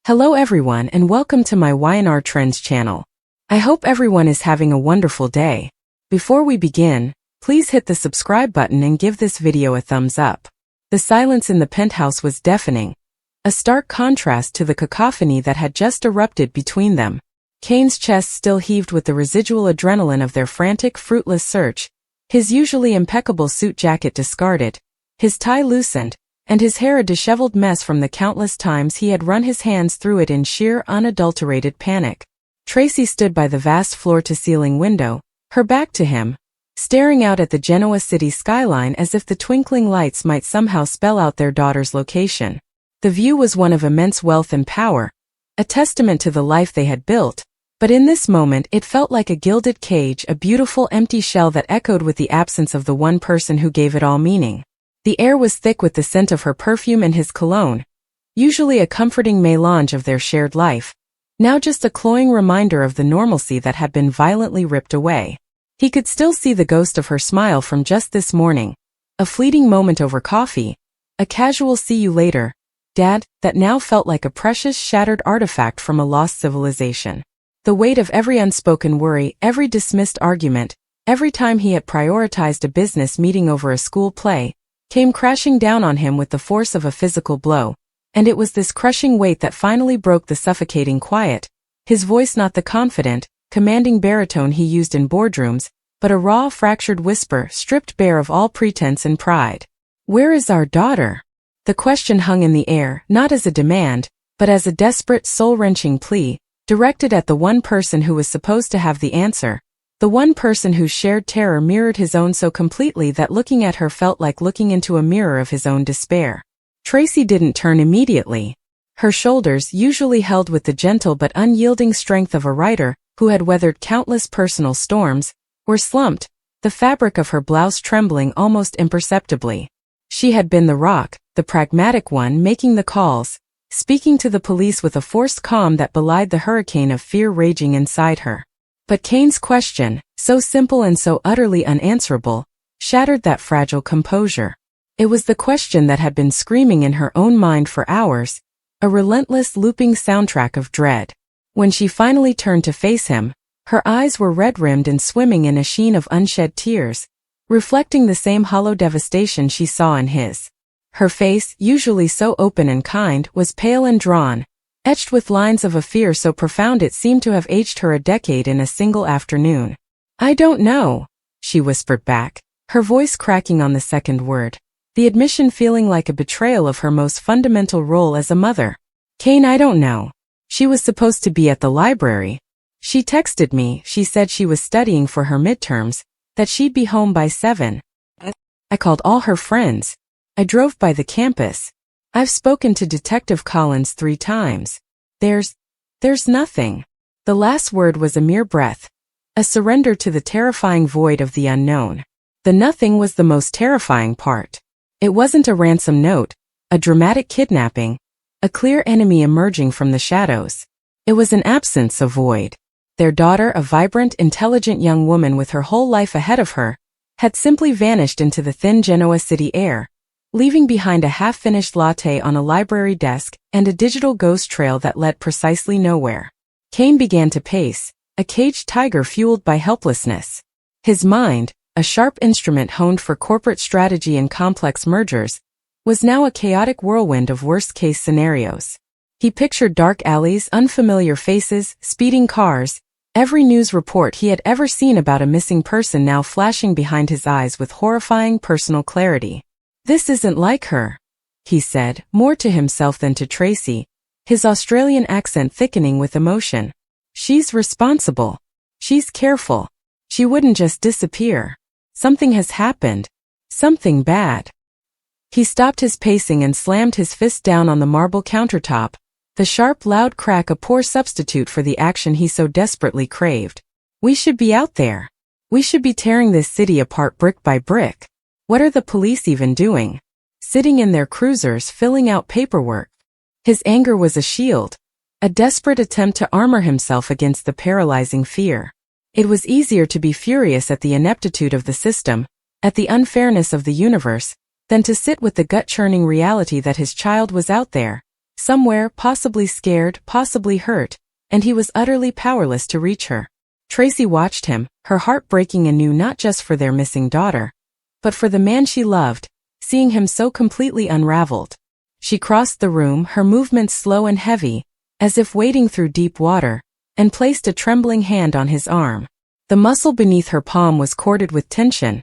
Hello everyone and welcome to my Y&R Trends channel. I hope everyone is having a wonderful day. Before we begin, please hit the subscribe button and give this video a thumbs up. The silence in the penthouse was deafening, a stark contrast to the cacophony that had just erupted between them. Kane's chest still heaved with the residual adrenaline of their frantic, fruitless search, his usually impeccable suit jacket discarded, his tie loosened, and his hair a disheveled mess from the countless times he had run his hands through it in sheer, unadulterated panic. Traci stood by the vast floor-to-ceiling window, her back to him, staring out at the Genoa city skyline as if the twinkling lights might somehow spell out their daughter's location. The view was one of immense wealth and power, a testament to the life they had built, but in this moment it felt like a gilded cage, a beautiful empty shell that echoed with the absence of the one person who gave it all meaning. The air was thick with the scent of her perfume and his cologne, usually a comforting melange of their shared life, now just a cloying reminder of the normalcy that had been violently ripped away. He could still see the ghost of her smile from just this morning, a fleeting moment over coffee, a casual see you later, Dad, that now felt like a precious shattered artifact from a lost civilization. The weight of every unspoken worry, every dismissed argument, every time he had prioritized a business meeting over a school play, came crashing down on him with the force of a physical blow, and it was this crushing weight that finally broke the suffocating quiet, his voice not the confident, commanding baritone he used in boardrooms, but a raw, fractured whisper stripped bare of all pretense and pride. "Where is our daughter?" The question hung in the air, not as a demand, but as a desperate, soul-wrenching plea, directed at the one person who was supposed to have the answer. The one person whose shared terror mirrored his own so completely that looking at her felt like looking into a mirror of his own despair. Traci didn't turn immediately. Her shoulders, usually held with the gentle but unyielding strength of a writer who had weathered countless personal storms, were slumped, the fabric of her blouse trembling almost imperceptibly. She had been the rock, the pragmatic one making the calls, speaking to the police with a forced calm that belied the hurricane of fear raging inside her. But Kane's question, so simple and so utterly unanswerable, shattered that fragile composure. It was the question that had been screaming in her own mind for hours, a relentless looping soundtrack of dread. When she finally turned to face him, her eyes were red-rimmed and swimming in a sheen of unshed tears, reflecting the same hollow devastation she saw in his. Her face, usually so open and kind, was pale and drawn, etched with lines of a fear so profound it seemed to have aged her a decade in a single afternoon. "I don't know," she whispered back, her voice cracking on the second word, the admission feeling like a betrayal of her most fundamental role as a mother. "Kane, I don't know. She was supposed to be at the library. She texted me, she said she was studying for her midterms, that she'd be home by 7. I called all her friends. I drove by the campus. I've spoken to Detective Collins 3 times. There's nothing." The last word was a mere breath, a surrender to the terrifying void of the unknown. The nothing was the most terrifying part. It wasn't a ransom note, a dramatic kidnapping, a clear enemy emerging from the shadows. It was an absence, a void. Their daughter, a vibrant, intelligent young woman with her whole life ahead of her, had simply vanished into the thin Genoa city air, leaving behind a half-finished latte on a library desk and a digital ghost trail that led precisely nowhere. Kane began to pace, a caged tiger fueled by helplessness. His mind, a sharp instrument honed for corporate strategy and complex mergers, was now a chaotic whirlwind of worst-case scenarios. He pictured dark alleys, unfamiliar faces, speeding cars, every news report he had ever seen about a missing person now flashing behind his eyes with horrifying personal clarity. "This isn't like her," he said, more to himself than to Traci, his Australian accent thickening with emotion. "She's responsible. She's careful. She wouldn't just disappear. Something has happened. Something bad." He stopped his pacing and slammed his fist down on the marble countertop, the sharp, loud crack a poor substitute for the action he so desperately craved. "We should be out there. We should be tearing this city apart brick by brick. What are the police even doing? Sitting in their cruisers filling out paperwork." His anger was a shield, a desperate attempt to armor himself against the paralyzing fear. It was easier to be furious at the ineptitude of the system, at the unfairness of the universe, than to sit with the gut-churning reality that his child was out there, Somewhere, possibly scared, possibly hurt, and he was utterly powerless to reach her. Traci watched him, her heart breaking anew not just for their missing daughter, but for the man she loved, seeing him so completely unraveled. She crossed the room, her movements slow and heavy, as if wading through deep water, and placed a trembling hand on his arm. The muscle beneath her palm was corded with tension,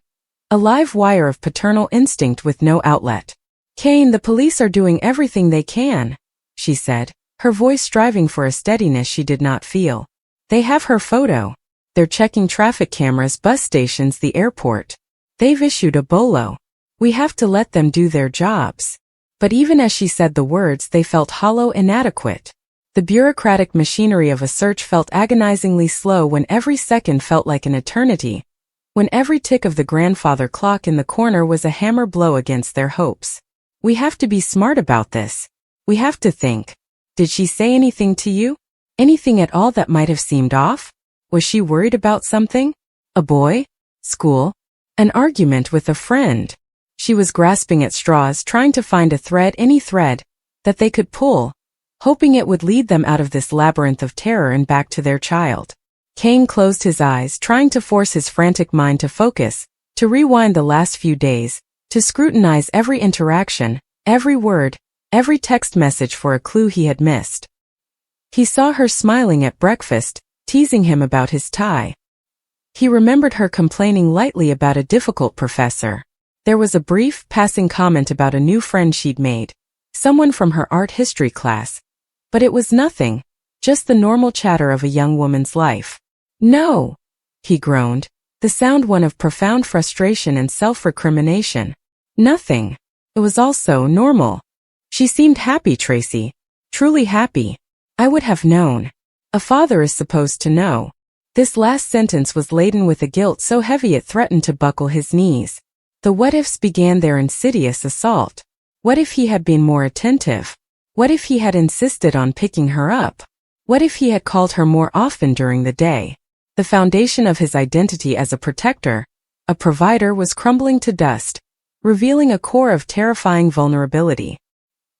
a live wire of paternal instinct with no outlet. "Kane, the police are doing everything they can," she said, her voice striving for a steadiness she did not feel. "They have her photo. They're checking traffic cameras, bus stations, the airport. They've issued a bolo. We have to let them do their jobs." But even as she said the words, they felt hollow, inadequate. The bureaucratic machinery of a search felt agonizingly slow when every second felt like an eternity, when every tick of the grandfather clock in the corner was a hammer blow against their hopes. "We have to be smart about this. We have to think. Did she say anything to you? Anything at all that might have seemed off? Was she worried about something? A boy? School? An argument with a friend?" She was grasping at straws, trying to find a thread, any thread, that they could pull, hoping it would lead them out of this labyrinth of terror and back to their child. Kane closed his eyes, trying to force his frantic mind to focus, to rewind the last few days, to scrutinize every interaction, every word, every text message for a clue he had missed. He saw her smiling at breakfast, teasing him about his tie. He remembered her complaining lightly about a difficult professor. There was a brief, passing comment about a new friend she'd made, someone from her art history class. But it was nothing, just the normal chatter of a young woman's life. "No," he groaned, the sound one of profound frustration and self-recrimination. "Nothing. It was all so normal. She seemed happy, Traci. Truly happy. I would have known. A father is supposed to know." This last sentence was laden with a guilt so heavy it threatened to buckle his knees. The what-ifs began their insidious assault. What if he had been more attentive? What if he had insisted on picking her up? What if he had called her more often during the day? The foundation of his identity as a protector, a provider, was crumbling to dust, revealing a core of terrifying vulnerability.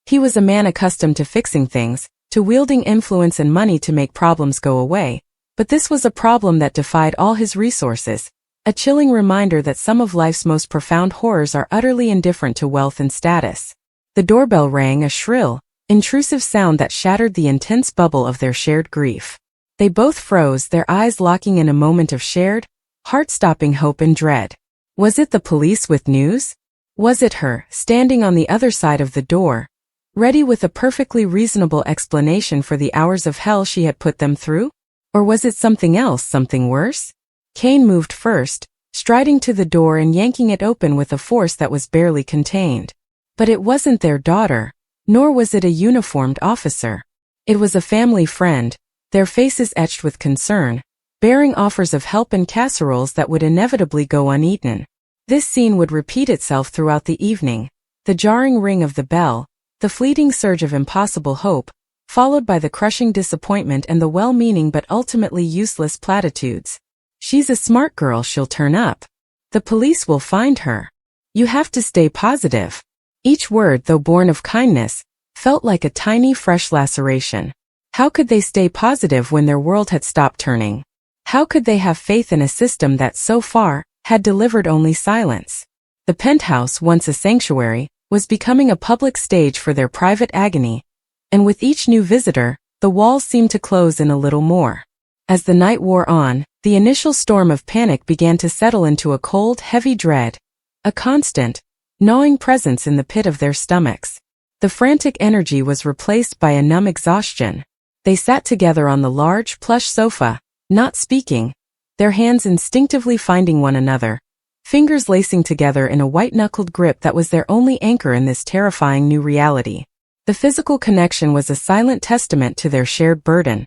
He was a man accustomed to fixing things, to wielding influence and money to make problems go away, but this was a problem that defied all his resources. A chilling reminder that some of life's most profound horrors are utterly indifferent to wealth and status. The doorbell rang, a shrill, intrusive sound that shattered the intense bubble of their shared grief. They both froze, their eyes locking in a moment of shared, heart-stopping hope and dread. Was it the police with news? Was it her, standing on the other side of the door, ready with a perfectly reasonable explanation for the hours of hell she had put them through? Or was it something else, something worse? Kane moved first, striding to the door and yanking it open with a force that was barely contained. But it wasn't their daughter, nor was it a uniformed officer. It was a family friend, their faces etched with concern, bearing offers of help and casseroles that would inevitably go uneaten. This scene would repeat itself throughout the evening, the jarring ring of the bell, the fleeting surge of impossible hope, followed by the crushing disappointment and the well-meaning but ultimately useless platitudes. "She's a smart girl, she'll turn up. The police will find her. You have to stay positive." Each word, though born of kindness, felt like a tiny fresh laceration. How could they stay positive when their world had stopped turning? How could they have faith in a system that so far had delivered only silence? The penthouse, once a sanctuary, was becoming a public stage for their private agony, and with each new visitor, the walls seemed to close in a little more. As the night wore on, the initial storm of panic began to settle into a cold, heavy dread, a constant, gnawing presence in the pit of their stomachs. The frantic energy was replaced by a numb exhaustion. They sat together on the large, plush sofa, not speaking, their hands instinctively finding one another, fingers lacing together in a white-knuckled grip that was their only anchor in this terrifying new reality. The physical connection was a silent testament to their shared burden,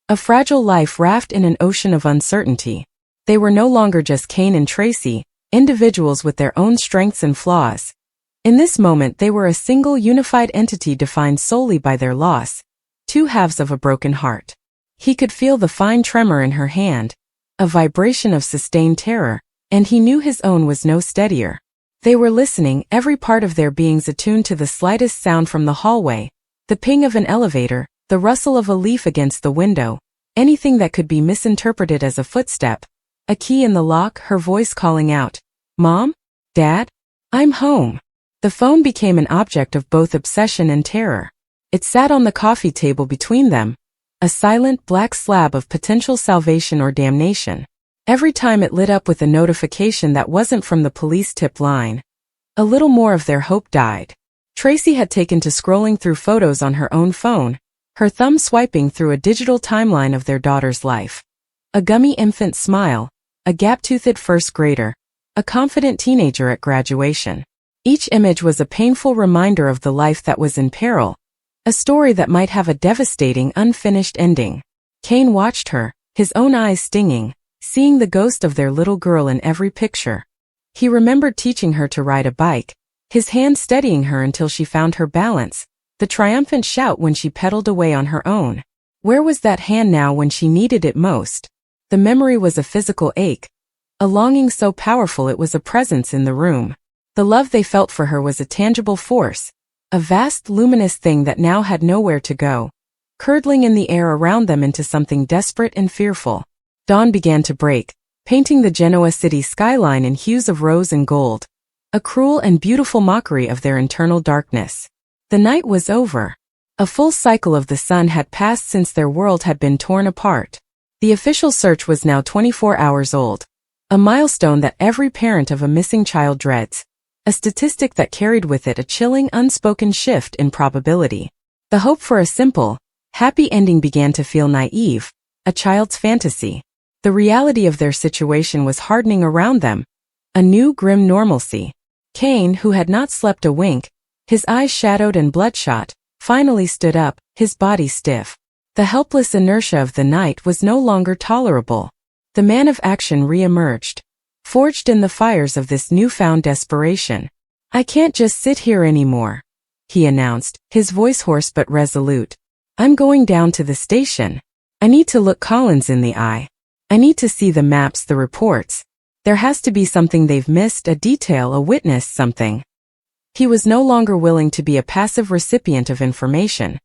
a fragile life raft in an ocean of uncertainty. They were no longer just Kane and Traci, individuals with their own strengths and flaws. In this moment they were a single unified entity defined solely by their loss, two halves of a broken heart. He could feel the fine tremor in her hand, a vibration of sustained terror, and he knew his own was no steadier. They were listening, every part of their beings attuned to the slightest sound from the hallway, The ping of an elevator, the rustle of a leaf against the window, anything that could be misinterpreted as a footstep, a key in the lock, her voice calling out, "Mom? Dad? I'm home." The phone became an object of both obsession and terror. It sat on the coffee table between them, a silent black slab of potential salvation or damnation. Every time it lit up with a notification that wasn't from the police tip line, a little more of their hope died. Traci had taken to scrolling through photos on her own phone, her thumb swiping through a digital timeline of their daughter's life. A gummy infant smile, a gap-toothed first grader, a confident teenager at graduation. Each image was a painful reminder of the life that was in peril, a story that might have a devastating, unfinished ending. Kane watched her, his own eyes stinging, seeing the ghost of their little girl in every picture. He remembered teaching her to ride a bike, his hand steadying her until she found her balance, the triumphant shout when she pedaled away on her own. Where was that hand now when she needed it most? The memory was a physical ache, a longing so powerful it was a presence in the room. The love they felt for her was a tangible force, a vast luminous thing that now had nowhere to go, curdling in the air around them into something desperate and fearful. Dawn began to break, painting the Genoa city skyline in hues of rose and gold, a cruel and beautiful mockery of their internal darkness. The night was over. A full cycle of the sun had passed since their world had been torn apart. The official search was now 24 hours old, a milestone that every parent of a missing child dreads, a statistic that carried with it a chilling, unspoken shift in probability. The hope for a simple, happy ending began to feel naive, a child's fantasy. The reality of their situation was hardening around them, a new grim normalcy. Kane, who had not slept a wink, his eyes shadowed and bloodshot, finally stood up, his body stiff. The helpless inertia of the night was no longer tolerable. The man of action re-emerged, forged in the fires of this newfound desperation. "I can't just sit here anymore," he announced, his voice hoarse but resolute. "I'm going down to the station. I need to look Collins in the eye. I need to see the maps, the reports. There has to be something they've missed, a detail, a witness, something." He was no longer willing to be a passive recipient of information.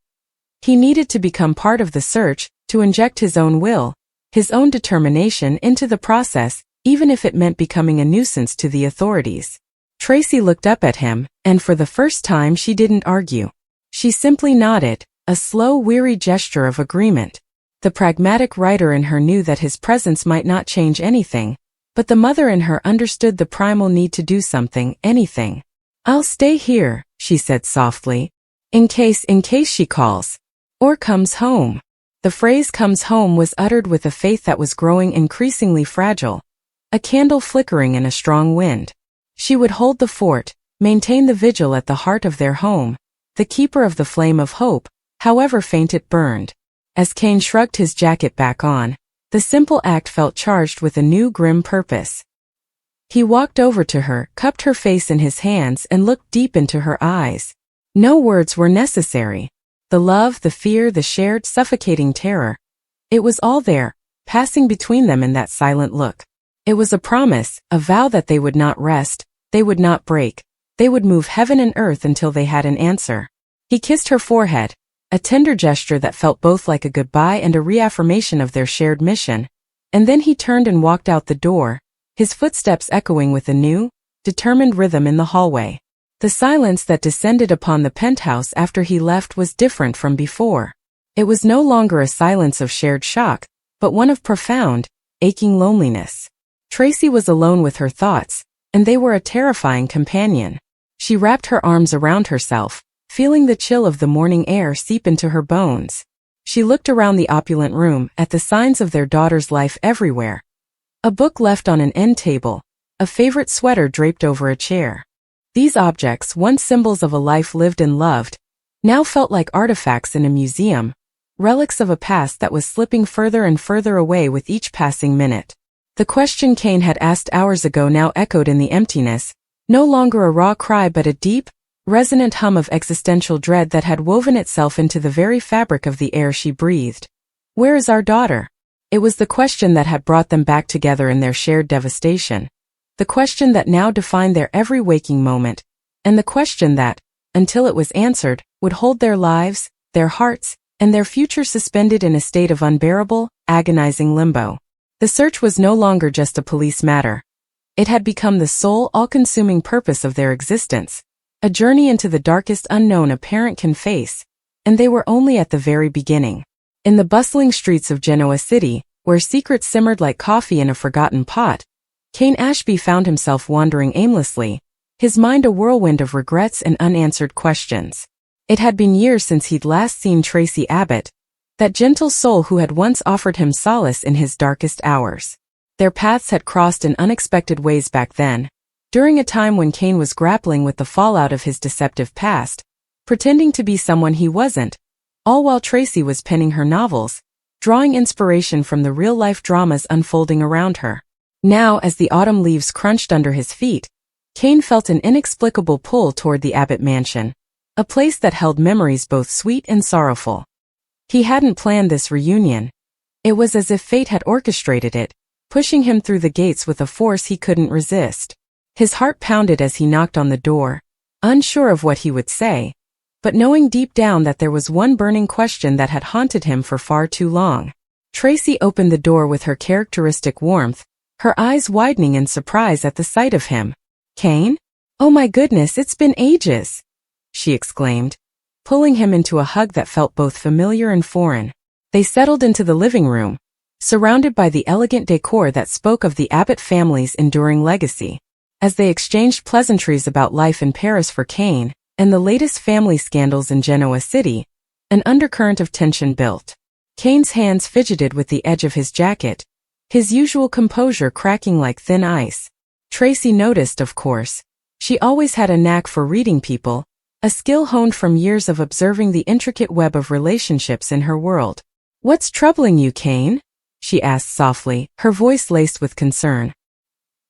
He needed to become part of the search, to inject his own will, his own determination into the process, even if it meant becoming a nuisance to the authorities. Traci looked up at him, and for the first time she didn't argue. She simply nodded, a slow, weary gesture of agreement. The pragmatic writer in her knew that his presence might not change anything, but the mother in her understood the primal need to do something, anything. "I'll stay here," she said softly, in case she calls. Or comes home. The phrase "comes home" was uttered with a faith that was growing increasingly fragile, a candle flickering in a strong wind. She would hold the fort, maintain the vigil at the heart of their home, the keeper of the flame of hope, however faint it burned. As Kane shrugged his jacket back on, the simple act felt charged with a new grim purpose. He walked over to her, cupped her face in his hands and looked deep into her eyes. No words were necessary. The love, the fear, the shared, suffocating terror. It was all there, passing between them in that silent look. It was a promise, a vow that they would not rest, they would not break, they would move heaven and earth until they had an answer. He kissed her forehead, a tender gesture that felt both like a goodbye and a reaffirmation of their shared mission, and then he turned and walked out the door, his footsteps echoing with a new, determined rhythm in the hallway. The silence that descended upon the penthouse after he left was different from before. It was no longer a silence of shared shock, but one of profound, aching loneliness. Traci was alone with her thoughts, and they were a terrifying companion. She wrapped her arms around herself, feeling the chill of the morning air seep into her bones. She looked around the opulent room, at the signs of their daughter's life everywhere. A book left on an end table, a favorite sweater draped over a chair. These objects, once symbols of a life lived and loved, now felt like artifacts in a museum, relics of a past that was slipping further and further away with each passing minute. The question Kane had asked hours ago now echoed in the emptiness, no longer a raw cry but a deep, resonant hum of existential dread that had woven itself into the very fabric of the air she breathed. "Where is our daughter?" It was the question that had brought them back together in their shared devastation. The question that now defined their every waking moment, and the question that, until it was answered, would hold their lives, their hearts, and their future suspended in a state of unbearable, agonizing limbo. The search was no longer just a police matter. It had become the sole, all-consuming purpose of their existence, a journey into the darkest unknown a parent can face, and they were only at the very beginning. In the bustling streets of Genoa City, where secrets simmered like coffee in a forgotten pot, Cain Ashby found himself wandering aimlessly, his mind a whirlwind of regrets and unanswered questions. It had been years since he'd last seen Traci Abbott, that gentle soul who had once offered him solace in his darkest hours. Their paths had crossed in unexpected ways back then, during a time when Cain was grappling with the fallout of his deceptive past, pretending to be someone he wasn't, all while Traci was penning her novels, drawing inspiration from the real-life dramas unfolding around her. Now, as the autumn leaves crunched under his feet, Cain felt an inexplicable pull toward the Abbott mansion, a place that held memories both sweet and sorrowful. He hadn't planned this reunion. It was as if fate had orchestrated it, pushing him through the gates with a force he couldn't resist. His heart pounded as he knocked on the door, unsure of what he would say, but knowing deep down that there was one burning question that had haunted him for far too long. Traci opened the door with her characteristic warmth, her eyes widening in surprise at the sight of him. "Cain? Oh my goodness, it's been ages!" she exclaimed, pulling him into a hug that felt both familiar and foreign. They settled into the living room, surrounded by the elegant decor that spoke of the Abbott family's enduring legacy. As they exchanged pleasantries about life in Paris for Cain, and the latest family scandals in Genoa City, an undercurrent of tension built. Cain's hands fidgeted with the edge of his jacket, his usual composure cracking like thin ice. Traci noticed, of course. She always had a knack for reading people, a skill honed from years of observing the intricate web of relationships in her world. "What's troubling you, Cain?" she asked softly, her voice laced with concern.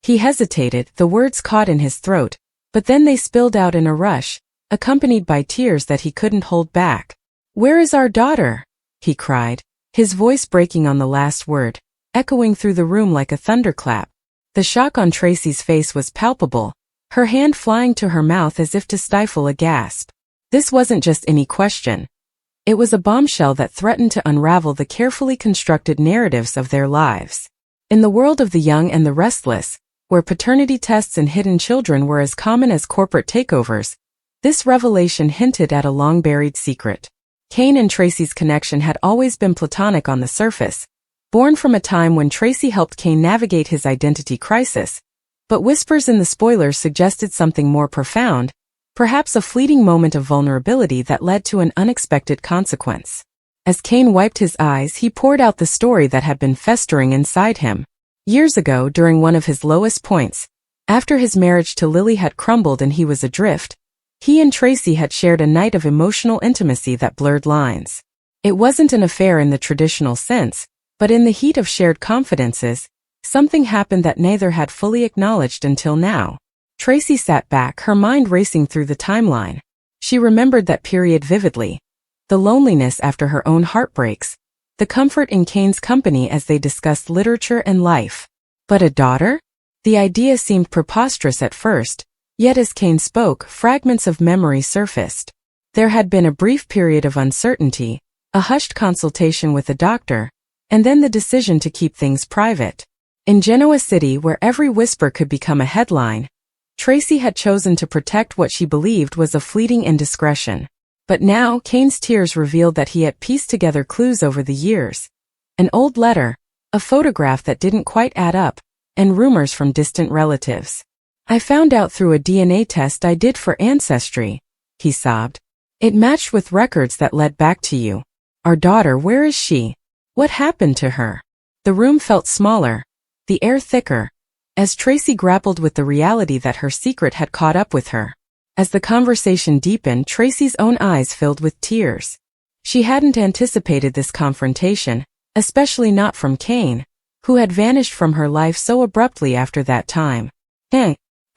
He hesitated, the words caught in his throat, but then they spilled out in a rush, accompanied by tears that he couldn't hold back. "Where is our daughter?" he cried, his voice breaking on the last word, echoing through the room like a thunderclap. The shock on Traci's face was palpable, her hand flying to her mouth as if to stifle a gasp. This wasn't just any question. It was a bombshell that threatened to unravel the carefully constructed narratives of their lives. In the world of the young and the restless, where paternity tests and hidden children were as common as corporate takeovers, this revelation hinted at a long-buried secret. Cain and Traci's connection had always been platonic on the surface, born from a time when Traci helped Cain navigate his identity crisis, but whispers in the spoilers suggested something more profound, perhaps a fleeting moment of vulnerability that led to an unexpected consequence. As Cain wiped his eyes, he poured out the story that had been festering inside him. Years ago, during one of his lowest points, after his marriage to Lily had crumbled and he was adrift, he and Traci had shared a night of emotional intimacy that blurred lines. It wasn't an affair in the traditional sense, but in the heat of shared confidences, something happened that neither had fully acknowledged until now. Traci sat back, her mind racing through the timeline. She remembered that period vividly. The loneliness after her own heartbreaks, the comfort in Cain's company as they discussed literature and life. But a daughter? The idea seemed preposterous at first, yet as Cain spoke, fragments of memory surfaced. There had been a brief period of uncertainty, a hushed consultation with a doctor, and then the decision to keep things private. In Genoa City, where every whisper could become a headline, Traci had chosen to protect what she believed was a fleeting indiscretion. But now, Cain's tears revealed that he had pieced together clues over the years. An old letter, a photograph that didn't quite add up, and rumors from distant relatives. "I found out through a DNA test I did for Ancestry," he sobbed. "It matched with records that led back to you. Our daughter, where is she? What happened to her?" The room felt smaller, the air thicker, as Traci grappled with the reality that her secret had caught up with her. As the conversation deepened, Traci's own eyes filled with tears. She hadn't anticipated this confrontation, especially not from Cain, who had vanished from her life so abruptly after that time.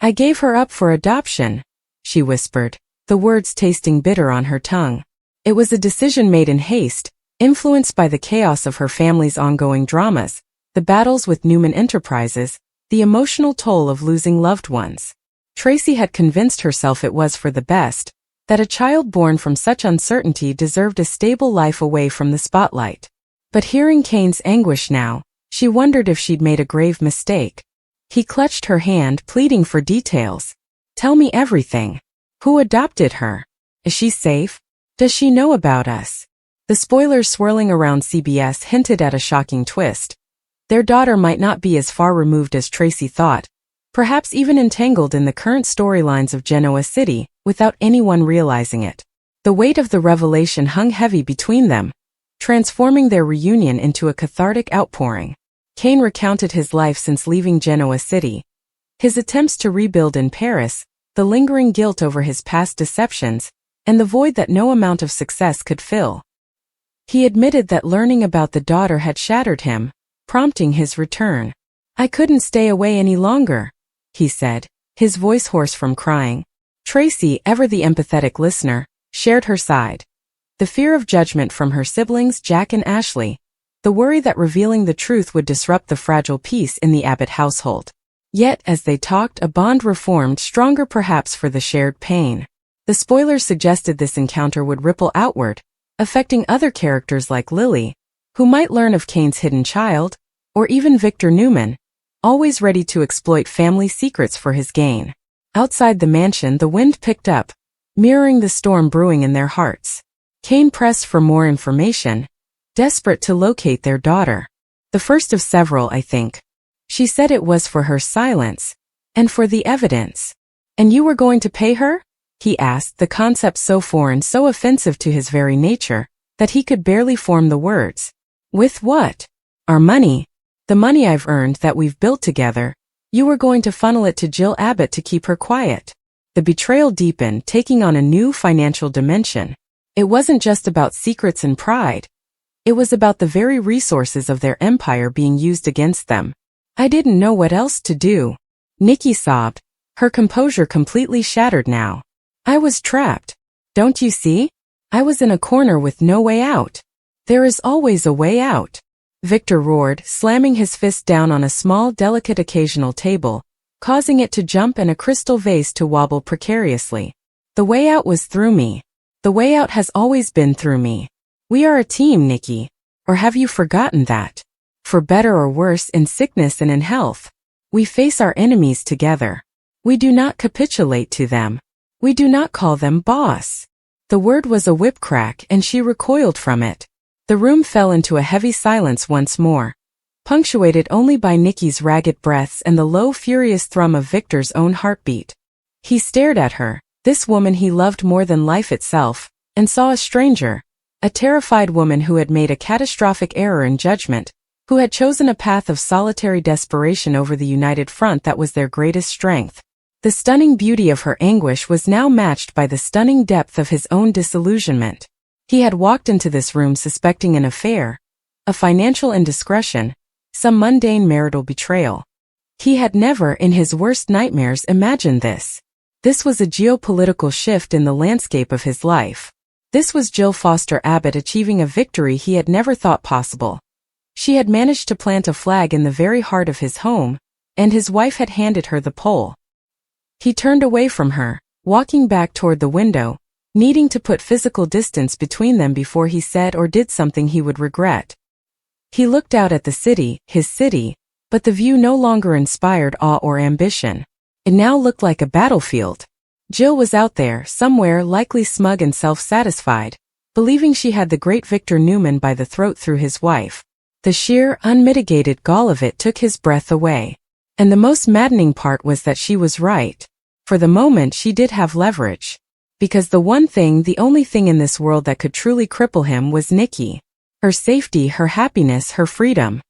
"I gave her up for adoption," she whispered, the words tasting bitter on her tongue. It was a decision made in haste, influenced by the chaos of her family's ongoing dramas, the battles with Newman Enterprises, the emotional toll of losing loved ones. Traci had convinced herself it was for the best, that a child born from such uncertainty deserved a stable life away from the spotlight. But hearing Kane's anguish now, she wondered if she'd made a grave mistake. He clutched her hand, pleading for details. Tell me everything. Who adopted her? Is she safe? Does she know about us? The spoilers swirling around CBS hinted at a shocking twist. Their daughter might not be as far removed as Traci thought, perhaps even entangled in the current storylines of Genoa City, without anyone realizing it. The weight of the revelation hung heavy between them, transforming their reunion into a cathartic outpouring. Kane recounted his life since leaving Genoa City, his attempts to rebuild in Paris, the lingering guilt over his past deceptions, and the void that no amount of success could fill. He admitted that learning about the daughter had shattered him, prompting his return. I couldn't stay away any longer, he said, his voice hoarse from crying. Traci, ever the empathetic listener, shared her side. The fear of judgment from her siblings Jack and Ashley, the worry that revealing the truth would disrupt the fragile peace in the Abbott household. Yet, as they talked, a bond reformed, stronger perhaps for the shared pain. The spoilers suggested this encounter would ripple outward, affecting other characters like Lily, who might learn of Kane's hidden child, or even Victor Newman, always ready to exploit family secrets for his gain. Outside the mansion, the wind picked up, mirroring the storm brewing in their hearts. Kane pressed for more information, desperate to locate their daughter. The first of several, I think. She said it was for her silence, and for the evidence. And you were going to pay her? He asked, the concept so foreign, so offensive to his very nature, that he could barely form the words. With what? Our money. The money I've earned that we've built together. You were going to funnel it to Jill Abbott to keep her quiet. The betrayal deepened, taking on a new financial dimension. It wasn't just about secrets and pride. It was about the very resources of their empire being used against them. I didn't know what else to do. Nikki sobbed, her composure completely shattered now. I was trapped. Don't you see? I was in a corner with no way out. There is always a way out. Victor roared, slamming his fist down on a small, delicate occasional table, causing it to jump and a crystal vase to wobble precariously. The way out was through me. The way out has always been through me. We are a team, Nikki. Or have you forgotten that? For better or worse, in sickness and in health, we face our enemies together. We do not capitulate to them. We do not call them boss. The word was a whip crack, and she recoiled from it. The room fell into a heavy silence once more, punctuated only by Nikki's ragged breaths and the low, furious thrum of Victor's own heartbeat. He stared at her, this woman he loved more than life itself, and saw a stranger, a terrified woman who had made a catastrophic error in judgment, who had chosen a path of solitary desperation over the united front that was their greatest strength. The stunning beauty of her anguish was now matched by the stunning depth of his own disillusionment. He had walked into this room suspecting an affair, a financial indiscretion, some mundane marital betrayal. He had never, in his worst nightmares, imagined this. This was a geopolitical shift in the landscape of his life. This was Jill Foster Abbott achieving a victory he had never thought possible. She had managed to plant a flag in the very heart of his home, and his wife had handed her the pole. He turned away from her, walking back toward the window, needing to put physical distance between them before he said or did something he would regret. He looked out at the city, his city, but the view no longer inspired awe or ambition. It now looked like a battlefield. Jill was out there, somewhere, likely smug and self-satisfied, believing she had the great Victor Newman by the throat through his wife. The sheer, unmitigated gall of it took his breath away. And the most maddening part was that she was right. For the moment she did have leverage. Because the one thing, the only thing in this world that could truly cripple him was Nikki. Her safety, her happiness, her freedom.